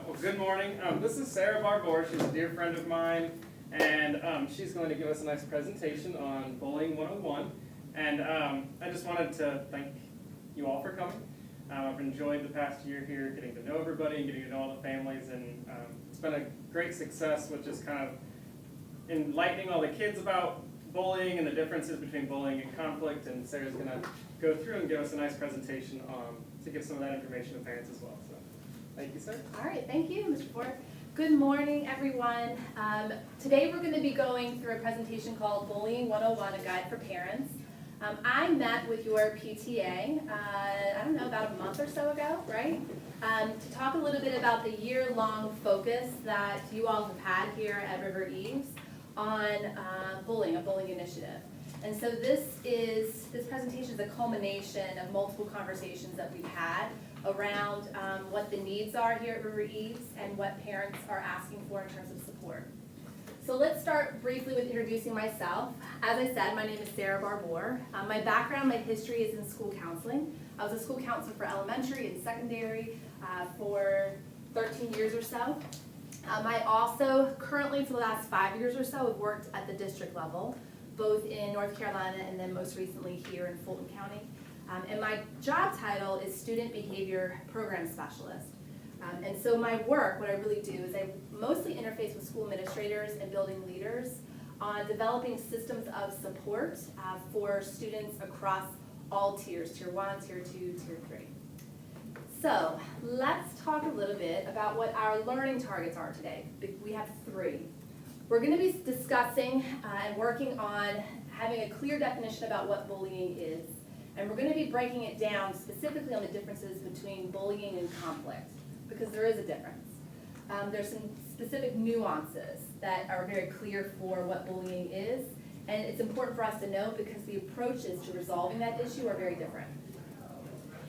Well, good morning. This is Sarah Barbour. She's a dear friend of mine, and she's going to give us a nice presentation on Bullying 101. And I just wanted to thank you all for coming. I've enjoyed the past year here, getting to know everybody and getting to know all the families, and it's been a great success with just kind of enlightening all the kids about bullying and the differences between bullying and conflict. And Sarah's going to go through and give us a nice presentation to give some of that information to parents as well. So, thank you, Sarah. All right, thank you, Mr. Ford. Good morning, everyone. Today we're going to be going through a presentation called Bullying 101, a Guide for Parents. I met with your PTA, I don't know, about a month or so ago, right? To talk a little bit about the year-long focus that you all have had here at River Eves on bullying, a bullying initiative. And so this presentation is a culmination of multiple conversations that we've had around what the needs are here at River Eves and what parents are asking for in terms of support. So let's start briefly with introducing myself. As I said, my name is Sarah Barbour. My background, my history is in school counseling. I was a school counselor for elementary and secondary for 13 years or so. I also currently, for the last 5 years or so, have worked at the district level, both in North Carolina and then most recently here in Fulton County. And my job title is Student Behavior Program Specialist. And so my work, what I really do is I mostly interface with school administrators and building leaders on developing systems of support for students across all tiers, Tier 1, Tier 2, Tier 3. So let's talk a little bit about what our learning targets are today. We have 3. We're going to be discussing and working on having a clear definition about what bullying is. And we're going to be breaking it down specifically on the differences between bullying and conflict, because there is a difference. There's some specific nuances that are very clear for what bullying is, and it's important for us to know because the approaches to resolving that issue are very different.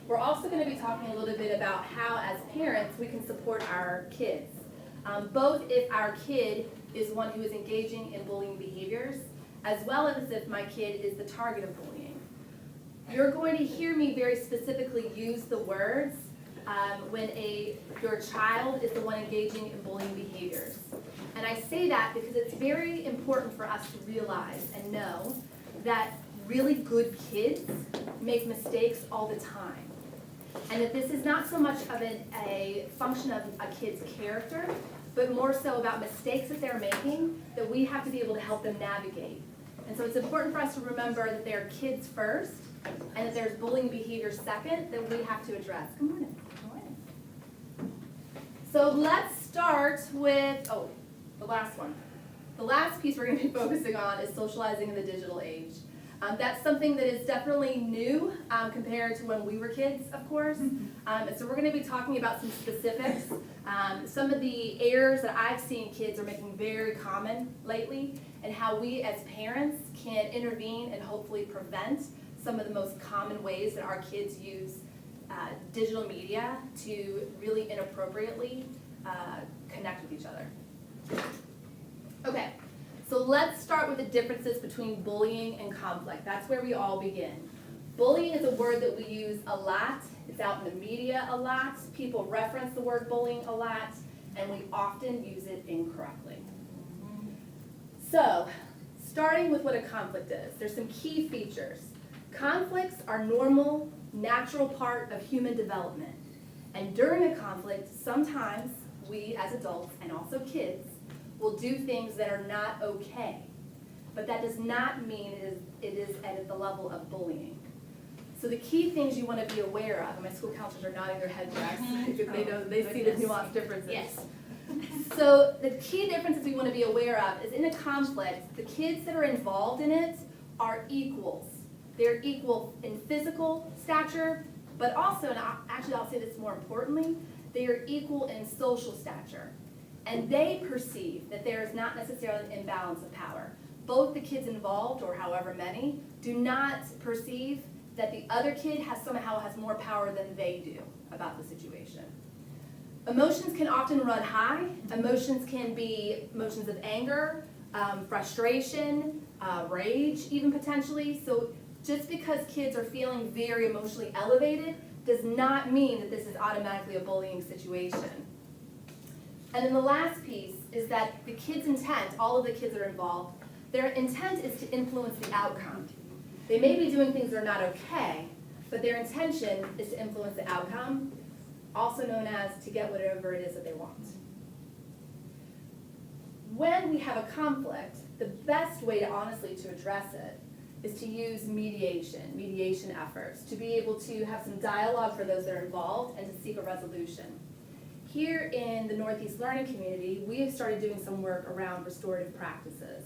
We're also going to be talking a little bit about how, as parents, we can support our kids, both if our kid is one who is engaging in bullying behaviors, as well as if my kid is the target of bullying. You're going to hear me very specifically use the words when your child is the one engaging in bullying behaviors. And I say that because it's very important for us to realize and know that really good kids make mistakes all the time. And that this is not so much of a function of a kid's character, but more so about mistakes that they're making that we have to be able to help them navigate. And so it's important for us to remember that they're kids first, and that there's bullying behavior second that we have to address. Good morning. Good morning. So let's start with, the last one. The last piece we're going to be focusing on is socializing in the digital age. That's something that is definitely new compared to when we were kids, of course. And so we're going to be talking about some specifics. Some of the errors that I've seen kids are making very common lately, and how we as parents can intervene and hopefully prevent some of the most common ways that our kids use digital media to really inappropriately connect with each other. Okay, so let's start with the differences between bullying and conflict. That's where we all begin. Bullying is a word that we use a lot. It's out in the media a lot. People reference the word bullying a lot, and we often use it incorrectly. So, starting with what a conflict is, there's some key features. Conflicts are normal, natural part of human development. And during a conflict, sometimes we as adults and also kids will do things that are not okay. But that does not mean it is at the level of bullying. So the key things you want to be aware of, and my school counselors are nodding their heads yes, because they see the nuanced differences. Yes. So the key differences we want to be aware of is in a conflict, the kids that are involved in it are equals. They're equal in physical stature, but also, and actually I'll say this more importantly, they are equal in social stature. And they perceive that there is not necessarily an imbalance of power. Both the kids involved, or however many, do not perceive that the other kid somehow has more power than they do about the situation. Emotions can often run high. Emotions can be emotions of anger, frustration, rage even potentially. So just because kids are feeling very emotionally elevated does not mean that this is automatically a bullying situation. And then the last piece is that the kids' intent, all of the kids that are involved, their intent is to influence the outcome. They may be doing things that are not okay, but their intention is to influence the outcome, also known as to get whatever it is that they want. When we have a conflict, the best way to honestly to address it is to use mediation efforts, to be able to have some dialogue for those that are involved and to seek a resolution. Here in the Northeast Learning Community, we have started doing some work around restorative practices.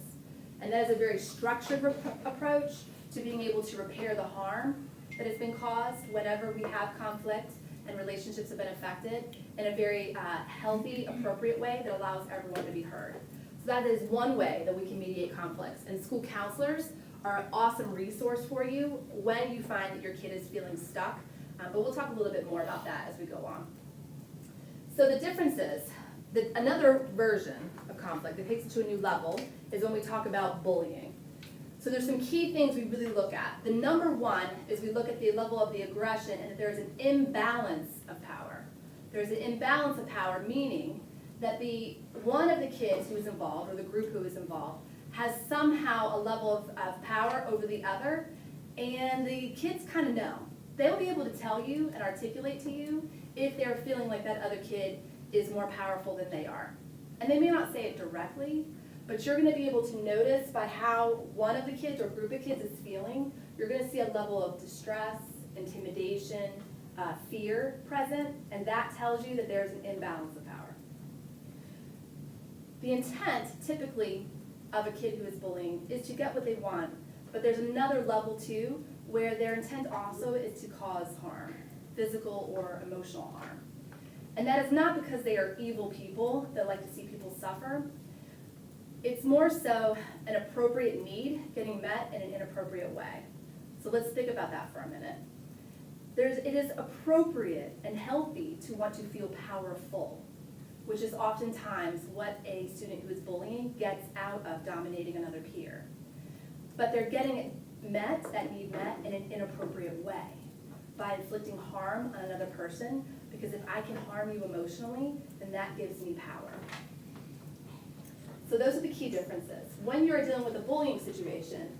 And that is a very structured approach to being able to repair the harm that has been caused whenever we have conflict and relationships have been affected in a very healthy, appropriate way that allows everyone to be heard. So that is one way that we can mediate conflicts. And school counselors are an awesome resource for you when you find that your kid is feeling stuck. But we'll talk a little bit more about that as we go on. So the difference is, another version of conflict that takes it to a new level is when we talk about bullying. So there's some key things we really look at. The number one is we look at the level of the aggression and that there's an imbalance of power. There's an imbalance of power, meaning that one of the kids who is involved, or the group who is involved, has somehow a level of power over the other, and the kids kind of know. They'll be able to tell you and articulate to you if they're feeling like that other kid is more powerful than they are. And they may not say it directly, but you're going to be able to notice by how one of the kids or group of kids is feeling, you're going to see a level of distress, intimidation, fear present, and that tells you that there's an imbalance of power. The intent, typically, of a kid who is bullying is to get what they want, but there's another level too, where their intent also is to cause harm, physical or emotional harm. And that is not because they are evil people that like to see people suffer. It's more so an appropriate need getting met in an inappropriate way. So let's think about that for a minute. It is appropriate and healthy to want to feel powerful, which is oftentimes what a student who is bullying gets out of dominating another peer. But they're getting it met, that need met, in an inappropriate way by inflicting harm on another person, because if I can harm you emotionally, then that gives me power. So those are the key differences. When you're dealing with a bullying situation,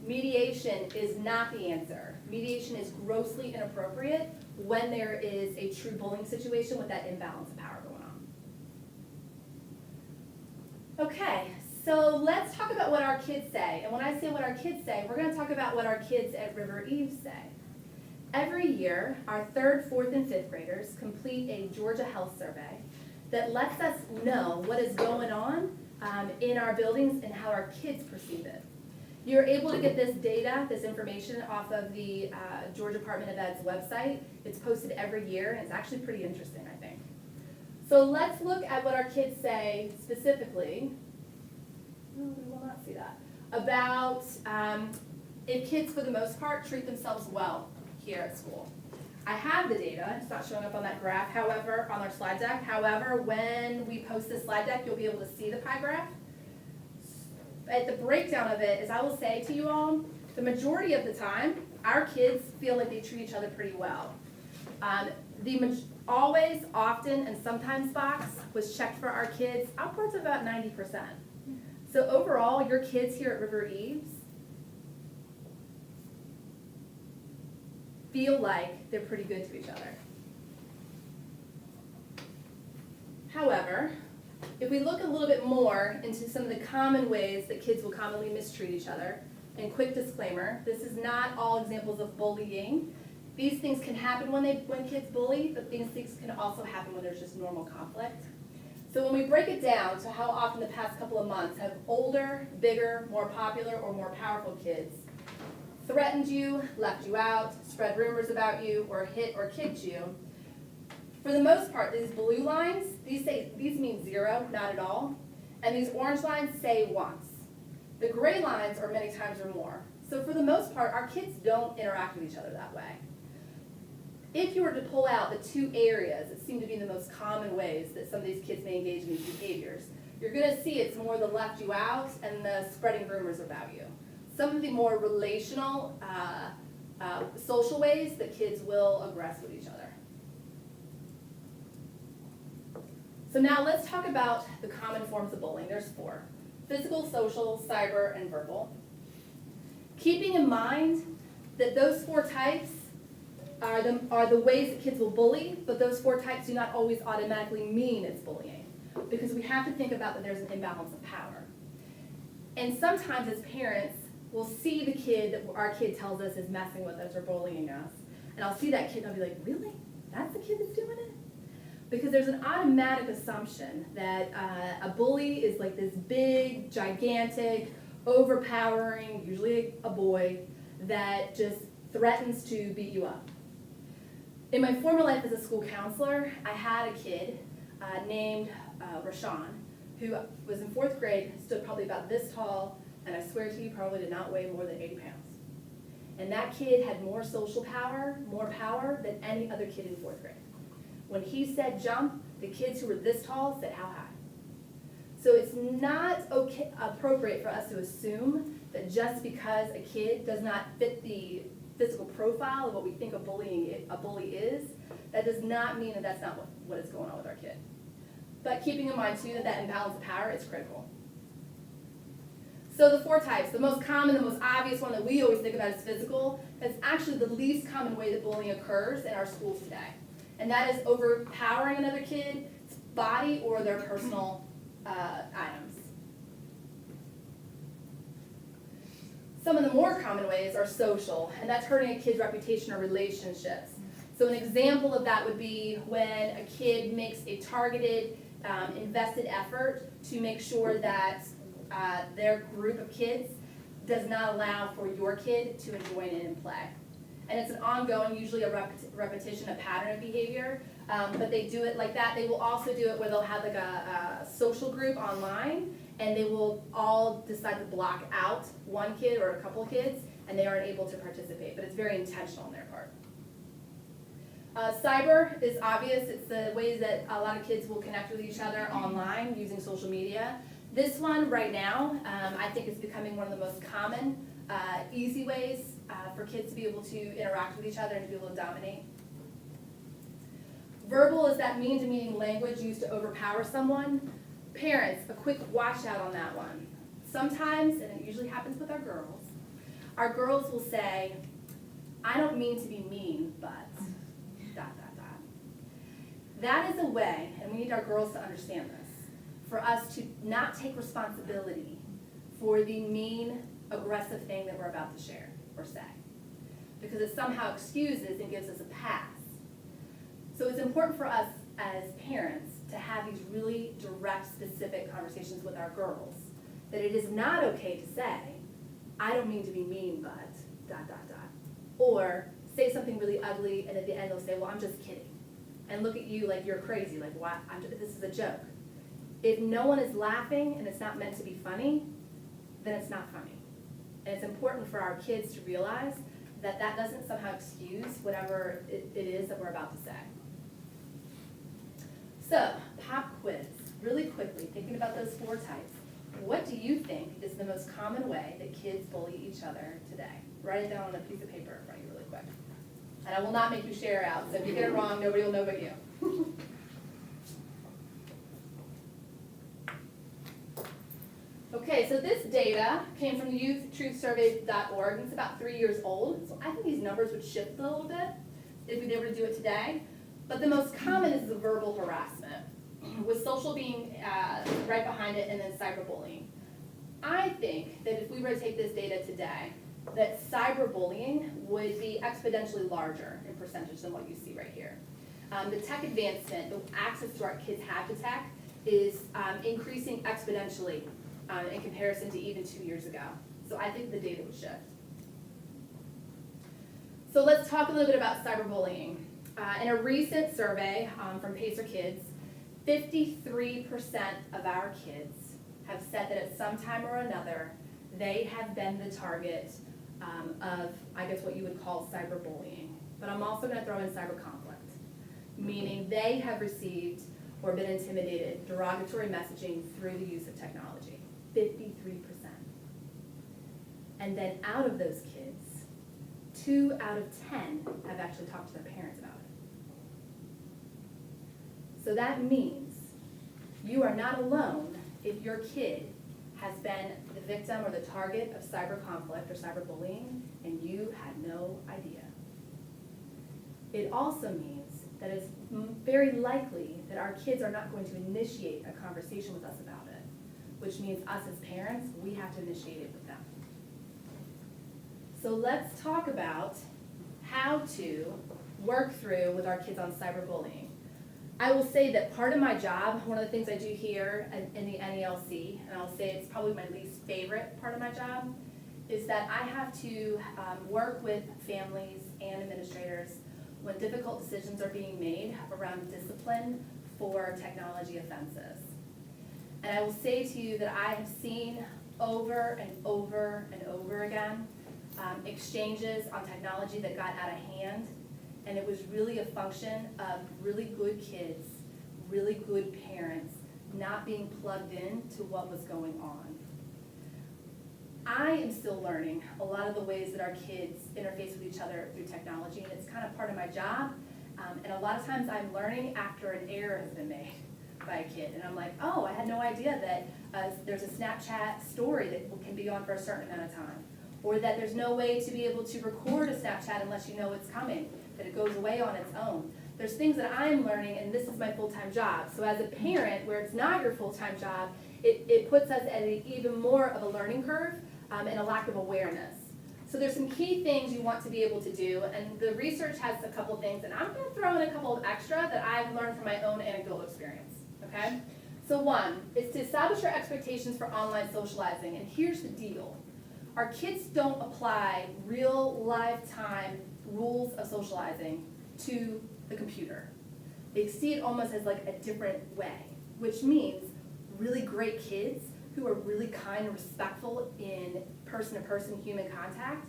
mediation is not the answer. Mediation is grossly inappropriate when there is a true bullying situation with that imbalance of power going on. Okay, so let's talk about what our kids say. And when I say what our kids say, we're going to talk about what our kids at River Eve say. Every year, our 3rd, 4th, and 5th graders complete a Georgia Health Survey that lets us know what is going on in our buildings and how our kids perceive it. You're able to get this data, this information, off of the Georgia Department of Ed's website. It's posted every year, and it's actually pretty interesting, I think. So let's look at what our kids say specifically. No, we will not see that. About if kids, for the most part, treat themselves well here at school. I have the data, it's not showing up on that graph, however, on our slide deck. However, when we post this slide deck, you'll be able to see the pie graph. At the breakdown of it, as I will say to you all, the majority of the time, our kids feel like they treat each other pretty well. The always, often, and sometimes box was checked for our kids upwards of about 90%. So overall, your kids here at River Eves feel like they're pretty good to each other. However, if we look a little bit more into some of the common ways that kids will commonly mistreat each other, and quick disclaimer, this is not all examples of bullying. These things can happen when kids bully, but these things can also happen when there's just normal conflict. So when we break it down to how often the past couple of months have older, bigger, more popular, or more powerful kids threatened you, left you out, spread rumors about you, or hit or kicked you, for the most part, these blue lines, these mean 0, not at all, and these orange lines say once. The gray lines are many times or more. So for the most part, our kids don't interact with each other that way. If you were to pull out the 2 areas that seem to be the most common ways that some of these kids may engage in these behaviors, you're going to see it's more the left you out and the spreading rumors about you. Some of the more relational, social ways that kids will aggress with each other. So now let's talk about the common forms of bullying. There's 4: physical, social, cyber, and verbal. Keeping in mind that those 4 types are the ways that kids will bully, but those 4 types do not always automatically mean it's bullying, because we have to think about that there's an imbalance of power. And sometimes as parents, we'll see the kid that our kid tells us is messing with us or bullying us, and I'll see that kid and I'll be like, really? That's the kid that's doing it? Because there's an automatic assumption that a bully is like this big, gigantic, overpowering, usually a boy, that just threatens to beat you up. In my former life as a school counselor, I had a kid named Rashawn, who was in 4th grade, stood probably about this tall, and I swear to you, probably did not weigh more than 80 pounds. And that kid had more social power, more power than any other kid in 4th grade. When he said jump, the kids who were this tall said how high. So it's not appropriate for us to assume that just because a kid does not fit the physical profile of what we think a bully is, that does not mean that that's not what is going on with our kid. But keeping in mind too that imbalance of power is critical. So the 4 types, the most common, the most obvious one that we always think about is physical. That's actually the least common way that bullying occurs in our schools today. And that is overpowering another kid's body or their personal items. Some of the more common ways are social, and that's hurting a kid's reputation or relationships. So an example of that would be when a kid makes a targeted, invested effort to make sure that their group of kids does not allow for your kid to join in and play. And it's an ongoing, usually a repetition, a pattern of behavior, but they do it like that. They will also do it where they'll have like a social group online, and they will all decide to block out one kid or a couple of kids, and they aren't able to participate, but it's very intentional on their part. Cyber is obvious. It's the ways that a lot of kids will connect with each other online using social media. This one right now, I think is becoming one of the most common, easy ways for kids to be able to interact with each other and to be able to dominate. Verbal is that mean-demeaning language used to overpower someone. Parents, a quick watch out on that one. Sometimes, and it usually happens with our girls will say, I don't mean to be mean, but ... That is a way, and we need our girls to understand this, for us to not take responsibility for the mean, aggressive thing that we're about to share or say, because it somehow excuses and gives us a pass. So it's important for us as parents to have these really direct, specific conversations with our girls, that it is not okay to say, I don't mean to be mean, but ... Or say something really ugly, and at the end they'll say, well, I'm just kidding. And look at you like you're crazy, like, why? This is a joke. If no one is laughing and it's not meant to be funny, then it's not funny. And it's important for our kids to realize that that doesn't somehow excuse whatever it is that we're about to say. So, pop quiz, really quickly, thinking about those 4 types. What do you think is the most common way that kids bully each other today? Write it down on a piece of paper in front of you really quick. And I will not make you share out, so if you get it wrong, nobody will know but you. Okay, so this data came from the youthtruthsurvey.org, and it's about 3 years old. So I think these numbers would shift a little bit if we were to do it today. But the most common is the verbal harassment, with social being right behind it, and then cyberbullying. I think that if we were to take this data today, that cyberbullying would be exponentially larger in percentage than what you see right here. The tech advancement, the access to our kids have to tech, is increasing exponentially in comparison to even 2 years ago. So I think the data would shift. So let's talk a little bit about cyberbullying. In a recent survey from Pacer Kids, 53% of our kids have said that at some time or another, they have been the target of, I guess, what you would call cyberbullying. But I'm also going to throw in cyber conflict, meaning they have received or been intimidated derogatory messaging through the use of technology. 53%. And then out of those kids, 2 out of 10 have actually talked to their parents about it. So that means You are not alone if your kid has been the victim or the target of cyber conflict or cyberbullying and you had no idea. It also means that it's very likely that our kids are not going to initiate a conversation with us about it, which means us as parents, we have to initiate it with them. So let's talk about how to work through with our kids on cyberbullying. I will say that part of my job, one of the things I do here in the NELC, and I'll say it's probably my least favorite part of my job, is that I have to work with families and administrators when difficult decisions are being made around discipline for technology offenses. And I will say to you that I have seen over and over and over again exchanges on technology that got out of hand, and it was really a function of really good kids, really good parents, not being plugged in to what was going on. I am still learning a lot of the ways that our kids interface with each other through technology, and it's kind of part of my job. And a lot of times I'm learning after an error has been made by a kid, and I'm like, oh, I had no idea that there's a Snapchat story that can be on for a certain amount of time, or that there's no way to be able to record a Snapchat unless you know it's coming, that it goes away on its own. There's things that I'm learning, and this is my full-time job. So as a parent, where it's not your full-time job, it puts us at even more of a learning curve and a lack of awareness. So there's some key things you want to be able to do, and the research has a couple things, and I'm going to throw in a couple of extra that I've learned from my own anecdotal experience, okay? So one is to establish your expectations for online socializing, and here's the deal. Our kids don't apply real lifetime rules of socializing to the computer. They see it almost as like a different way, which means really great kids who are really kind and respectful in person-to-person human contact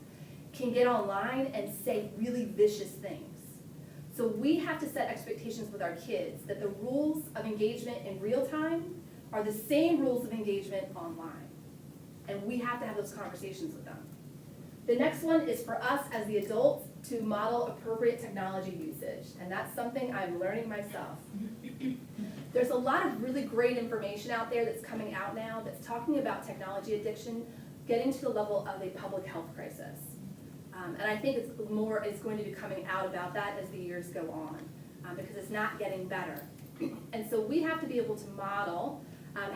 can get online and say really vicious things. So we have to set expectations with our kids that the rules of engagement in real time are the same rules of engagement online. And we have to have those conversations with them. The next one is for us as the adults to model appropriate technology usage, and that's something I'm learning myself. There's a lot of really great information out there that's coming out now that's talking about technology addiction getting to the level of a public health crisis. And I think it's going to be coming out about that as the years go on, because it's not getting better. And so we have to be able to model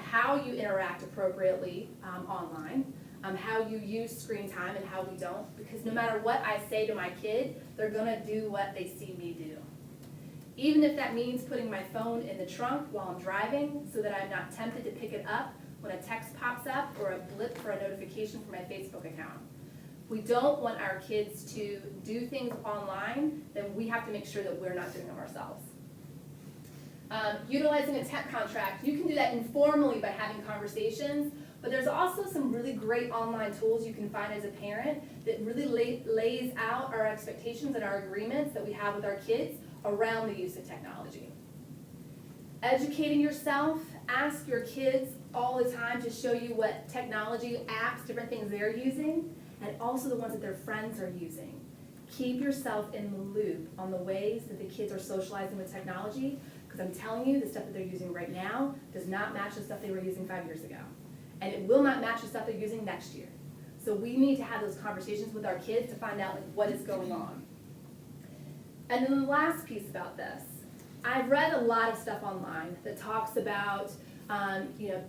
how you interact appropriately online, how you use screen time and how we don't, because no matter what I say to my kid, they're gonna do what they see me do. Even if that means putting my phone in the trunk while I'm driving so that I'm not tempted to pick it up when a text pops up or a blip for a notification from my Facebook account. We don't want our kids to do things online, then we have to make sure that we're not doing them ourselves. Utilizing a tech contract, you can do that informally by having conversations, but there's also some really great online tools you can find as a parent that really lays out our expectations and our agreements that we have with our kids around the use of technology. Educating yourself, ask your kids all the time to show you what technology apps, different things they're using, and also the ones that their friends are using. Keep yourself in the loop on the ways that the kids are socializing with technology, because I'm telling you, the stuff that they're using right now does not match the stuff they were using 5 years ago. And it will not match the stuff they're using next year. So we need to have those conversations with our kids to find out what is going on. And then the last piece about this, I've read a lot of stuff online that talks about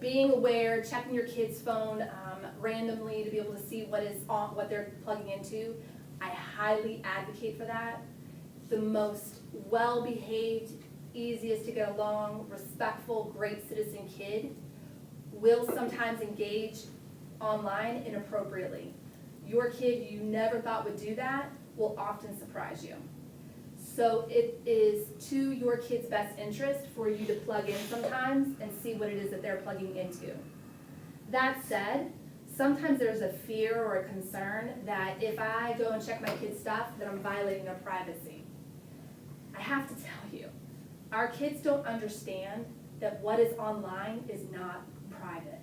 being aware, checking your kid's phone randomly to be able to see what they're plugging into. I highly advocate for that. The most well-behaved, easiest to get along, respectful, great citizen kid will sometimes engage online inappropriately. Your kid you never thought would do that will often surprise you. So it is to your kid's best interest for you to plug in sometimes and see what it is that they're plugging into. That said, sometimes there's a fear or a concern that if I go and check my kid's stuff, that I'm violating their privacy. I have to tell you, our kids don't understand that what is online is not private.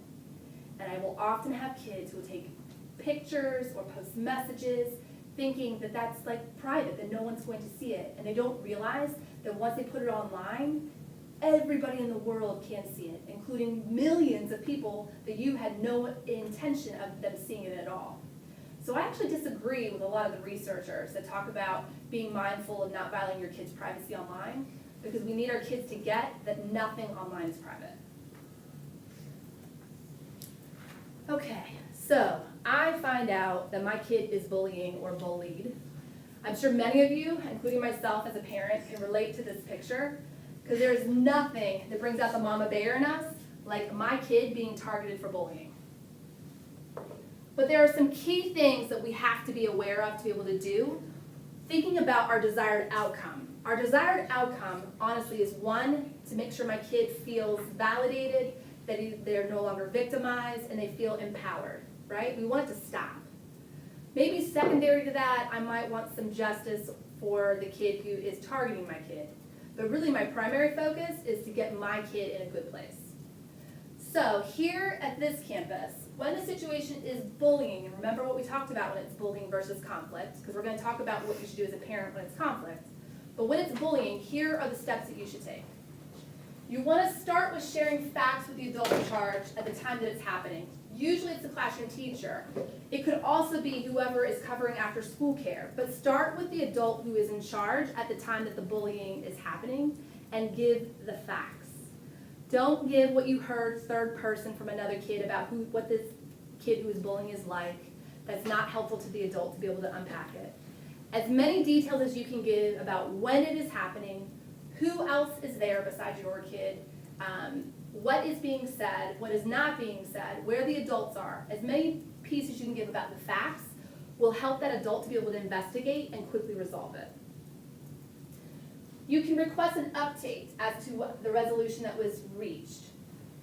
And I will often have kids who will take pictures or post messages thinking that that's like private, that no one's going to see it. And they don't realize that once they put it online, everybody in the world can see it, including millions of people that you had no intention of them seeing it at all. So I actually disagree with a lot of the researchers that talk about being mindful of not violating your kids' privacy online, because we need our kids to get that nothing online is private. Okay, so I find out that my kid is bullying or bullied. I'm sure many of you, including myself as a parent, can relate to this picture, because there's nothing that brings out the mama bear in us like my kid being targeted for bullying. But there are some key things that we have to be aware of to be able to do, thinking about our desired outcome. Our desired outcome, honestly, is one, to make sure my kid feels validated, that they're no longer victimized, and they feel empowered, right? We want it to stop. Maybe secondary to that, I might want some justice for the kid who is targeting my kid. But really my primary focus is to get my kid in a good place. So here at this campus, when the situation is bullying, and remember what we talked about when it's bullying versus conflict, because we're going to talk about what you should do as a parent when it's conflict. But when it's bullying, here are the steps that you should take. You want to start with sharing facts with the adult in charge at the time that it's happening. Usually it's the classroom teacher. It could also be whoever is covering after school care. But start with the adult who is in charge at the time that the bullying is happening and give the facts. Don't give what you heard third person from another kid about what this kid who is bullying is like. That's not helpful to the adult to be able to unpack it. As many details as you can give about when it is happening, who else is there besides your kid, what is being said, what is not being said, where the adults are. As many pieces you can give about the facts will help that adult to be able to investigate and quickly resolve it. You can request an update as to what the resolution that was reached.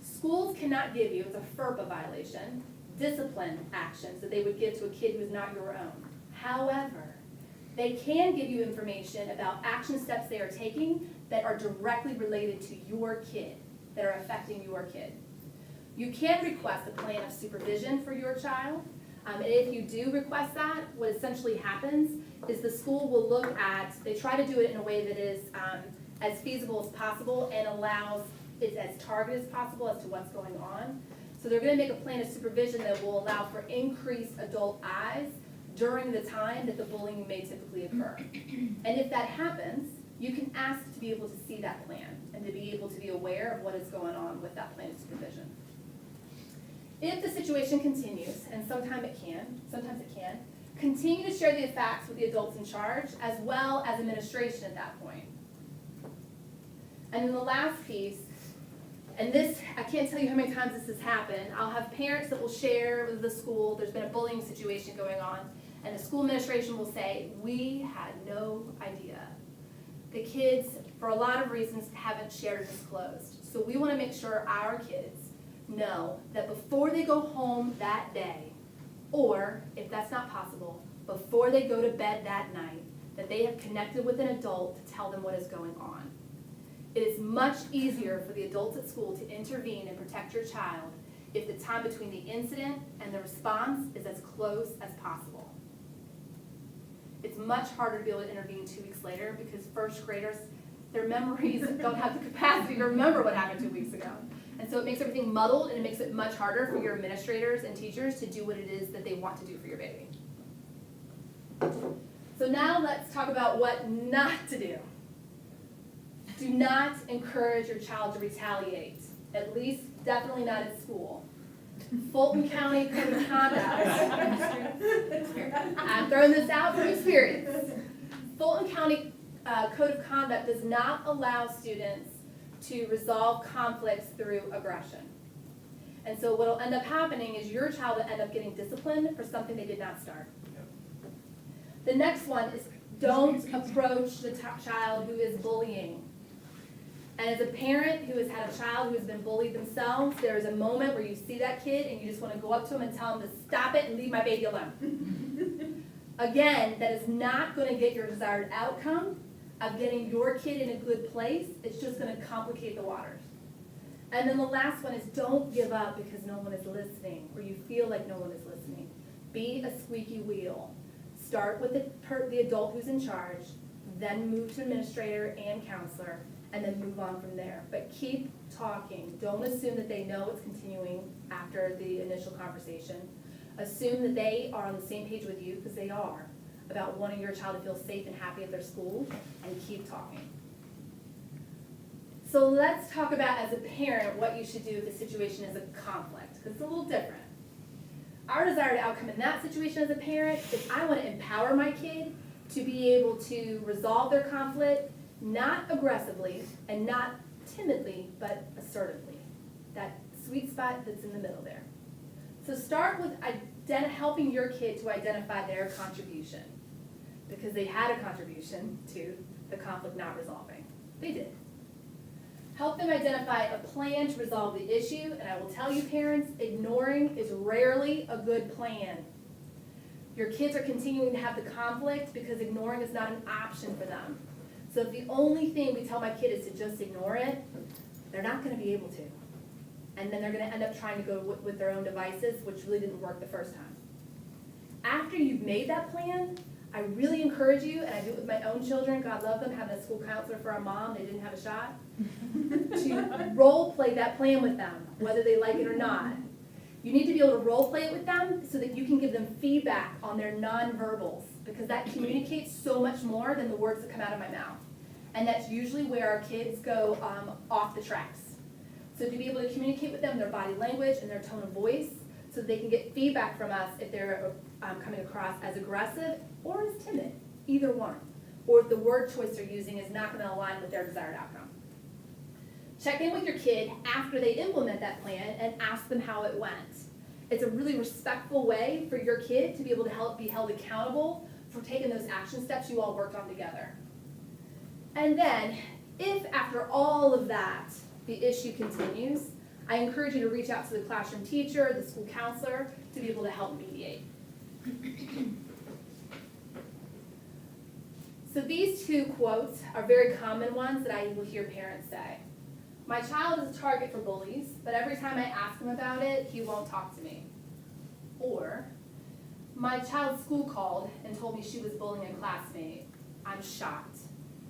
Schools cannot give you, it's a FERPA violation, discipline actions that they would give to a kid who is not your own. However, they can give you information about action steps they are taking that are directly related to your kid, that are affecting your kid. You can request a plan of supervision for your child. And if you do request that, what essentially happens is the school will look at, they try to do it in a way that is as feasible as possible and allows it as targeted as possible as to what's going on. So they're going to make a plan of supervision that will allow for increased adult eyes during the time that the bullying may typically occur. And if that happens, you can ask to be able to see that plan and to be able to be aware of what is going on with that plan of supervision. If the situation continues, and sometimes it can, continue to share the facts with the adults in charge as well as administration at that point. And then the last piece, and this, I can't tell you how many times this has happened, I'll have parents that will share with the school, there's been a bullying situation going on, and the school administration will say, we had no idea. The kids, for a lot of reasons, haven't shared or disclosed. So we want to make sure our kids know that before they go home that day, or if that's not possible, before they go to bed that night, that they have connected with an adult to tell them what is going on. It is much easier for the adults at school to intervene and protect your child if the time between the incident and the response is as close as possible. It's much harder to be able to intervene 2 weeks later because first graders, their memories don't have the capacity to remember what happened 2 weeks ago. And so it makes everything muddled and it makes it much harder for your administrators and teachers to do what it is that they want to do for your baby. So now let's talk about what not to do. Do not encourage your child to retaliate, at least definitely not at school. Fulton County Code of Conduct, I'm throwing this out from experience. Fulton County Code of Conduct does not allow students to resolve conflicts through aggression. And so what will end up happening is your child will end up getting disciplined for something they did not start. The next one is don't approach the child who is bullying. And as a parent who has had a child who has been bullied themselves, there is a moment where you see that kid and you just want to go up to him and tell him to stop it and leave my baby alone. Again, that is not going to get your desired outcome of getting your kid in a good place. It's just going to complicate the waters. And then the last one is don't give up because no one is listening or you feel like no one is listening. Be a squeaky wheel. Start with the adult who's in charge, then move to administrator and counselor, and then move on from there. But keep talking. Don't assume that they know it's continuing after the initial conversation. Assume that they are on the same page with you, because they are, about wanting your child to feel safe and happy at their school, and keep talking. So let's talk about, as a parent, what you should do if the situation is a conflict, because it's a little different. Our desired outcome in that situation as a parent is I want to empower my kid to be able to resolve their conflict, not aggressively and not timidly, but assertively. That sweet spot that's in the middle there. So start with helping your kid to identify their contribution, because they had a contribution to the conflict not resolving. They did. Help them identify a plan to resolve the issue, and I will tell you, parents, ignoring is rarely a good plan. Your kids are continuing to have the conflict because ignoring is not an option for them. So if the only thing we tell my kid is to just ignore it, they're not going to be able to. And then they're going to end up trying to go with their own devices, which really didn't work the first time. After you've made that plan, I really encourage you, and I do it with my own children, God love them, having a school counselor for a mom, they didn't have a shot, to role play that plan with them, whether they like it or not. You need to be able to role play it with them so that you can give them feedback on their nonverbals, because that communicates so much more than the words that come out of my mouth. And that's usually where our kids go off the tracks. So to be able to communicate with them their body language and their tone of voice, so they can get feedback from us if they're coming across as aggressive or as timid, either one. Or if the word choice they're using is not going to align with their desired outcome. Check in with your kid after they implement that plan and ask them how it went. It's a really respectful way for your kid to be able to be held accountable for taking those action steps you all worked on together. And then, if after all of that, the issue continues, I encourage you to reach out to the classroom teacher, the school counselor, to be able to help mediate. So these two quotes are very common ones that I will hear parents say. My child is a target for bullies, but every time I ask him about it, he won't talk to me. Or, my child's school called and told me she was bullying a classmate. I'm shocked.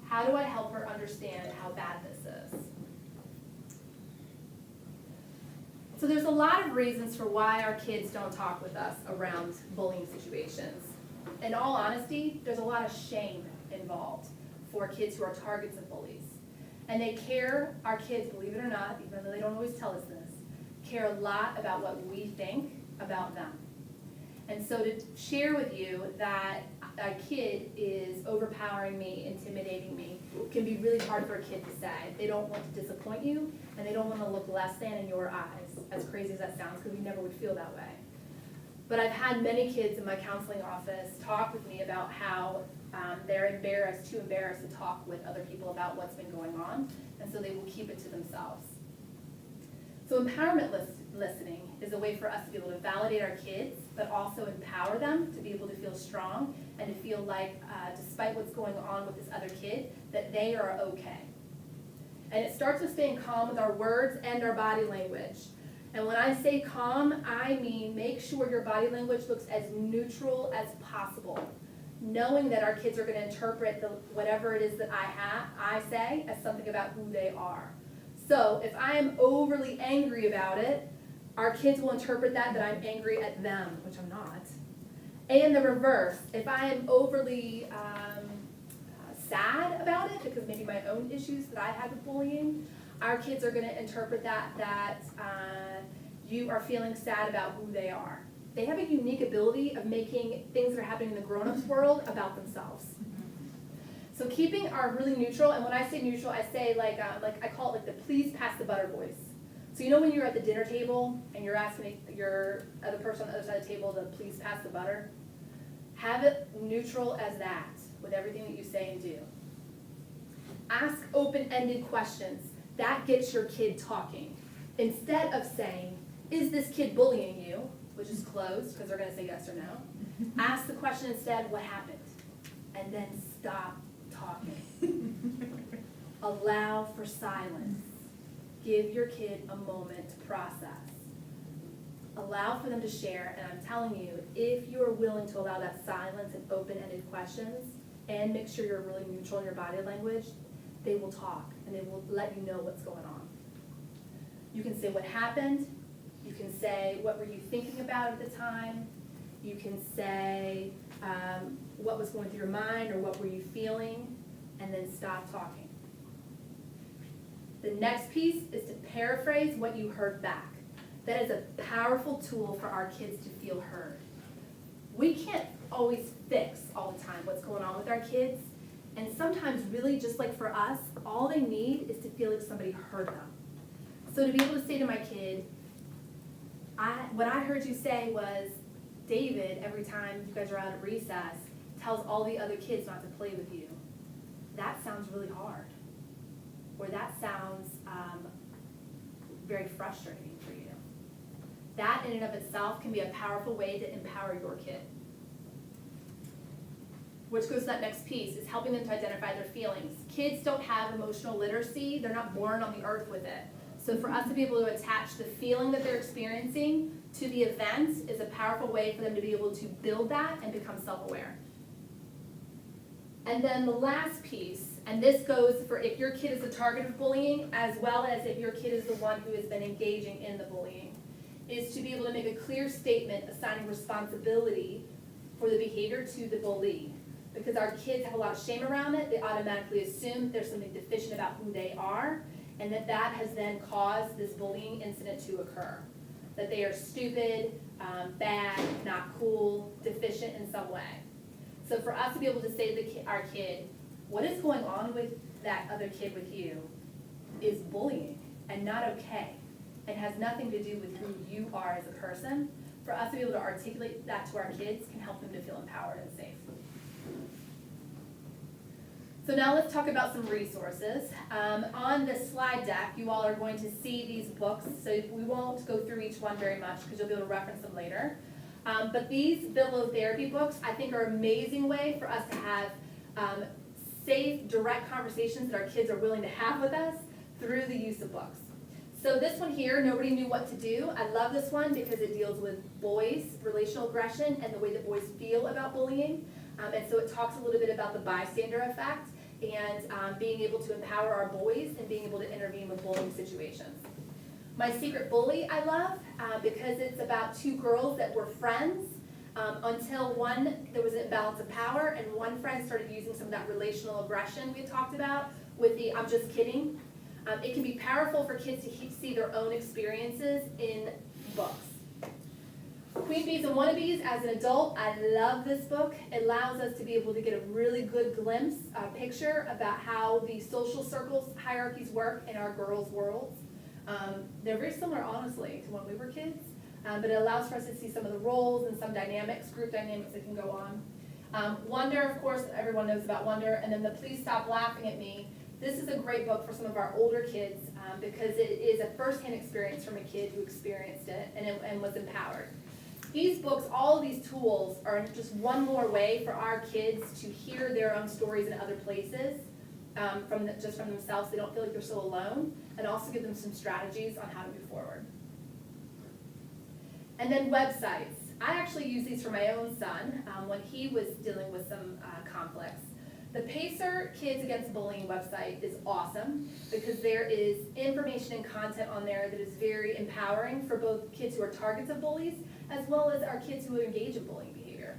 How do I help her understand how bad this is? So there's a lot of reasons for why our kids don't talk with us around bullying situations. In all honesty, there's a lot of shame involved for kids who are targets of bullies. And our kids, believe it or not, even though they don't always tell us this, care a lot about what we think about them. And so to share with you that a kid is overpowering me, intimidating me, can be really hard for a kid to say. They don't want to disappoint you, and they don't want to look less than in your eyes, as crazy as that sounds, because we never would feel that way. But I've had many kids in my counseling office talk with me about how they're too embarrassed to talk with other people about what's been going on, and so they will keep it to themselves. So empowerment listening is a way for us to be able to validate our kids, but also empower them to be able to feel strong and to feel like, despite what's going on with this other kid, that they are okay. And it starts with staying calm with our words and our body language. And when I say calm, I mean make sure your body language looks as neutral as possible, knowing that our kids are going to interpret whatever it is that I say as something about who they are. So if I am overly angry about it, our kids will interpret that I'm angry at them, which I'm not. And the reverse, if I am overly sad about it, because maybe my own issues that I had with bullying, our kids are going to interpret that you are feeling sad about who they are. They have a unique ability of making things that are happening in the grown-ups world about themselves. So keeping our really neutral, and when I say neutral, I say like I call it like the please pass the butter voice. So you know when you're at the dinner table and you're asking your other person on the other side of the table to please pass the butter? Have it neutral as that with everything that you say and do. Ask open-ended questions. That gets your kid talking. Instead of saying, is this kid bullying you? Which is closed because they're going to say yes or no. Ask the question instead, what happened? And then stop talking. Allow for silence. Give your kid a moment to process. Allow for them to share, and I'm telling you, if you are willing to allow that silence and open-ended questions, and make sure you're really neutral in your body language, they will talk. and they will let you know what's going on. You can say what happened, you can say what were you thinking about at the time, you can say what was going through your mind or what were you feeling, and then stop talking. The next piece is to paraphrase what you heard back. That is a powerful tool for our kids to feel heard. We can't always fix all the time what's going on with our kids, and sometimes really just like for us, all they need is to feel like somebody heard them. So to be able to say to my kid, what I heard you say was, David, every time you guys are out at recess, tells all the other kids not to play with you. That sounds really hard. Or that sounds very frustrating for you. That in and of itself can be a powerful way to empower your kid. Which goes to that next piece, is helping them to identify their feelings. Kids don't have emotional literacy, they're not born on the earth with it. So for us to be able to attach the feeling that they're experiencing to the event is a powerful way for them to be able to build that and become self-aware. And then the last piece, and this goes for if your kid is the target of bullying, as well as if your kid is the one who has been engaging in the bullying, is to be able to make a clear statement assigning responsibility for the behavior to the bully. Because our kids have a lot of shame around it, they automatically assume there's something deficient about who they are, and that has then caused this bullying incident to occur. That they are stupid, bad, not cool, deficient in some way. So for us to be able to say to our kid, what is going on with that other kid with you is bullying and not okay, and has nothing to do with who you are as a person. For us to be able to articulate that to our kids can help them to feel empowered and safe. So now let's talk about some resources. On the slide deck, you all are going to see these books, so we won't go through each one very much because you'll be able to reference them later. But these bibliotherapy books, I think, are an amazing way for us to have safe, direct conversations that our kids are willing to have with us through the use of books. So this one here, Nobody Knew What to Do. I love this one because it deals with boys, relational aggression, and the way that boys feel about bullying. And so it talks a little bit about the bystander effect and being able to empower our boys and being able to intervene with bullying situations. My Secret Bully I love because it's about two girls that were friends until there was an imbalance of power, and one friend started using some of that relational aggression we talked about with the I'm just kidding. It can be powerful for kids to see their own experiences in books. Queen Bees and Wannabes, as an adult, I love this book. It allows us to be able to get a really good glimpse, picture about how the social circles hierarchies work in our girls' worlds. They're very similar, honestly, to when we were kids, but it allows for us to see some of the roles and some dynamics, group dynamics that can go on. Wonder, of course, everyone knows about Wonder, and then the Please Stop Laughing at Me. This is a great book for some of our older kids because it is a first-hand experience from a kid who experienced it and was empowered. These books, all of these tools are just one more way for our kids to hear their own stories in other places just from themselves. They don't feel like they're so alone, and also give them some strategies on how to move forward. And then websites. I actually use these for my own son when he was dealing with some conflicts. The Pacer Kids Against Bullying website is awesome because there is information and content on there that is very empowering for both kids who are targets of bullies as well as our kids who engage in bullying behavior.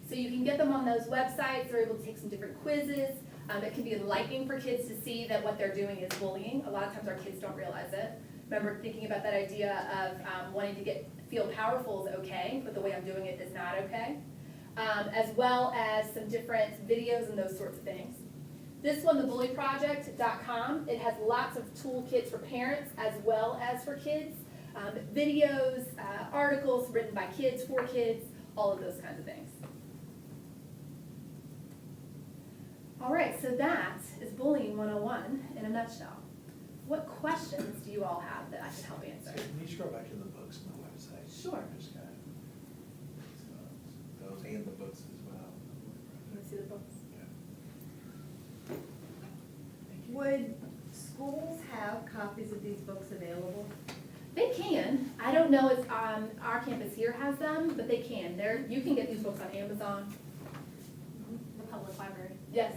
So you can get them on those websites. They're able to take some different quizzes. It can be enlightening for kids to see that what they're doing is bullying. A lot of times our kids don't realize it. Remember thinking about that idea of wanting to feel powerful is okay, but the way I'm doing it is not okay. As well as some different videos and those sorts of things. This one, thebullyproject.com, it has lots of toolkits for parents as well as for kids. Videos, articles written by kids, for kids, all of those kinds of things. All right, so that is Bullying 101 in a nutshell. What questions do you all have that I can help answer? Can you scroll back to the books on the website? Sure. Just kind of, those and the books as well. Can you see the books? Yeah. Would schools have copies of these books available? They can. I don't know if our campus here has them, but they can. You can get these books on Amazon. The public library. Yes.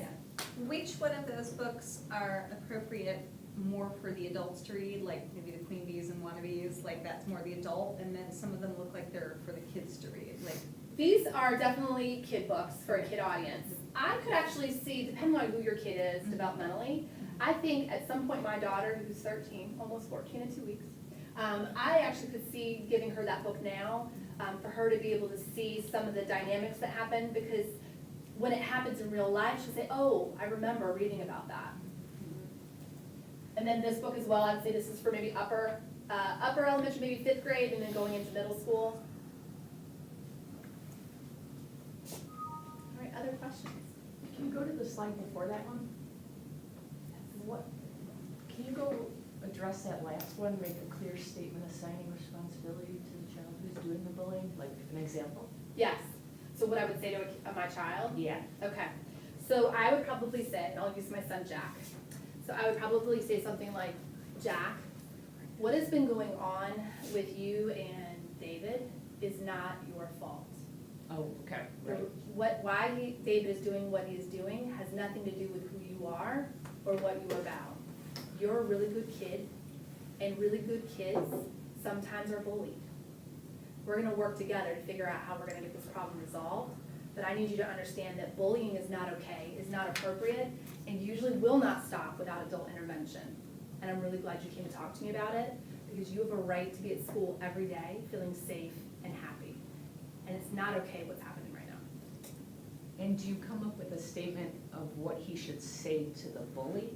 Which one of those books are appropriate more for the adults to read, like maybe the Queen Bees and Wannabes, like that's more the adult, and then some of them look like they're for the kids to read, like. These are definitely kid books for a kid audience. I could actually see, depending on who your kid is developmentally, I think at some point my daughter, who's 13, almost 14 in 2 weeks, I actually could see giving her that book now, for her to be able to see some of the dynamics that happen, because when it happens in real life, she'll say, oh, I remember reading about that. And then this book as well, I'd say this is for maybe upper elementary, maybe 5th grade, and then going into middle school. All right, other questions? Can you go to the slide before that one? What, can you go address that last one, make a clear statement assigning responsibility to the child who's doing the bullying, like an example? Yes. So what I would say to my child? Yeah. Okay. So I would probably say, and I'll use my son Jack. So I would probably say something like, Jack, what has been going on with you and David is not your fault. Oh, okay, right. Why David is doing what he is doing has nothing to do with who you are or what you are about. You're a really good kid, and really good kids sometimes are bullied. We're gonna work together to figure out how we're gonna get this problem resolved, but I need you to understand that bullying is not okay, is not appropriate, and usually will not stop without adult intervention. And I'm really glad you came to talk to me about it, because you have a right to be at school every day feeling safe and happy. And it's not okay what's happening right now. And do you come up with a statement of what he should say to the bully?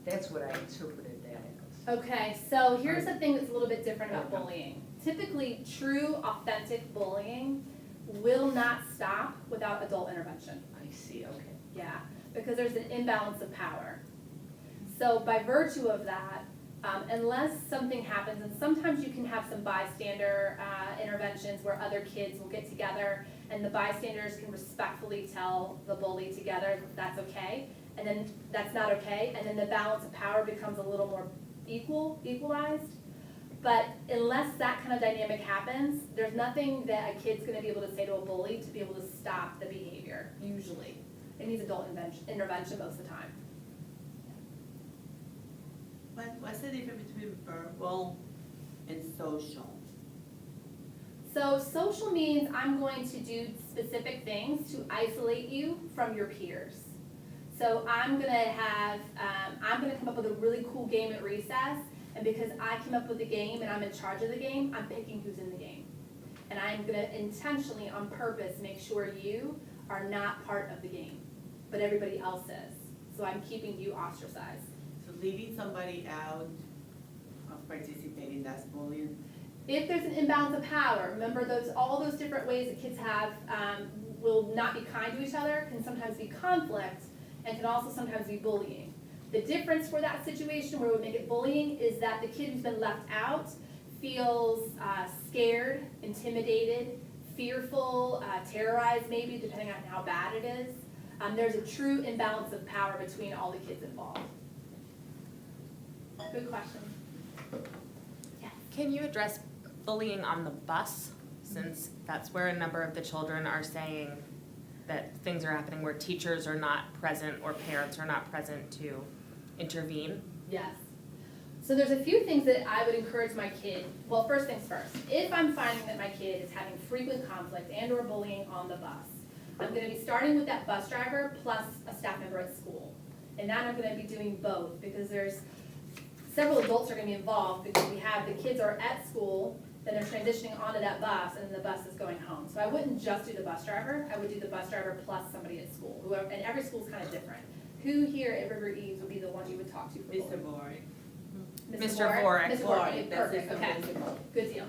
That's what I interpreted that as. Okay, so here's the thing that's a little bit different about bullying. Typically, true, authentic bullying will not stop without adult intervention. I see, okay. Yeah, because there's an imbalance of power. So by virtue of that, unless something happens, and sometimes you can have some bystander interventions where other kids will get together and the bystanders can respectfully tell the bully together that that's okay, and then that's not okay, and then the balance of power becomes a little more equalized. But unless that kind of dynamic happens, there's nothing that a kid's gonna be able to say to a bully to be able to stop the behavior, usually. It needs adult intervention most of the time. What's the difference between verbal and social? So social means I'm going to do specific things to isolate you from your peers. So I'm gonna come up with a really cool game at recess, and because I came up with the game and I'm in charge of the game, I'm picking who's in the game. And I'm gonna intentionally, on purpose, make sure you are not part of the game, but everybody else is. So I'm keeping you ostracized. So leaving somebody out of participating, that's bullying? If there's an imbalance of power, remember all those different ways that kids have will not be kind to each other, can sometimes be conflict, and can also sometimes be bullying. The difference for that situation where it would make it bullying is that the kid who's been left out feels scared, intimidated, fearful, terrorized maybe, depending on how bad it is. There's a true imbalance of power between all the kids involved. Good question. Can you address bullying on the bus, since that's where a number of the children are saying that things are happening where teachers are not present or parents are not present to intervene? Yes. So there's a few things that I would encourage my kid, well, first things first. If I'm finding that my kid is having frequent conflict and or bullying on the bus, I'm gonna be starting with that bus driver plus a staff member at school. And now I'm gonna be doing both, because there's several adults are gonna be involved, because we have the kids are at school, then they're transitioning onto that bus, and then the bus is going home. So I wouldn't just do the bus driver, I would do the bus driver plus somebody at school, and every school's kind of different. Who here at River Eves would be the one you would talk to for bullying? Mr. Boring. Mr. Vorik. Mr. Vorik, perfect, okay, good deal.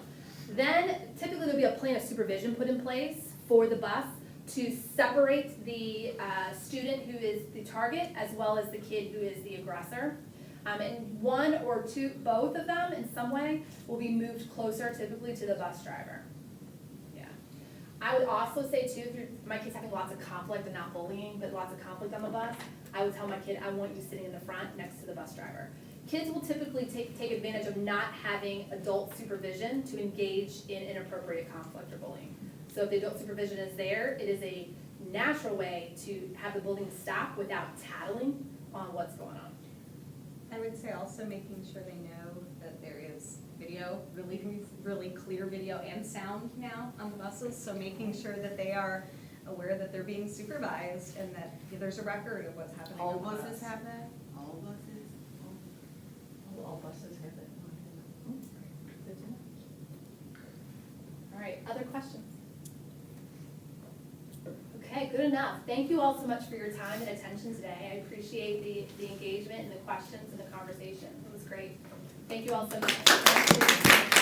Then typically there'll be a plan of supervision put in place for the bus to separate the student who is the target as well as the kid who is the aggressor. And one or two, both of them in some way will be moved closer typically to the bus driver. Yeah. I would also say too, if my kid's having lots of conflict and not bullying, but lots of conflict on the bus, I would tell my kid, I want you sitting in the front next to the bus driver. Kids will typically take advantage of not having adult supervision to engage in inappropriate conflict or bullying. So if the adult supervision is there, it is a natural way to have the bullying stop without tattling on what's going on. I would say also making sure they know that there is video, really clear video and sound now on the buses. So making sure that they are aware that they're being supervised and that there's a record of what's happening All on the bus. buses have that? All buses? All buses have it. Good to know. All right, other questions? Okay, good enough. Thank you all so much for your time and attention today. I appreciate the engagement and the questions and the conversation. It was great. Thank you all so much.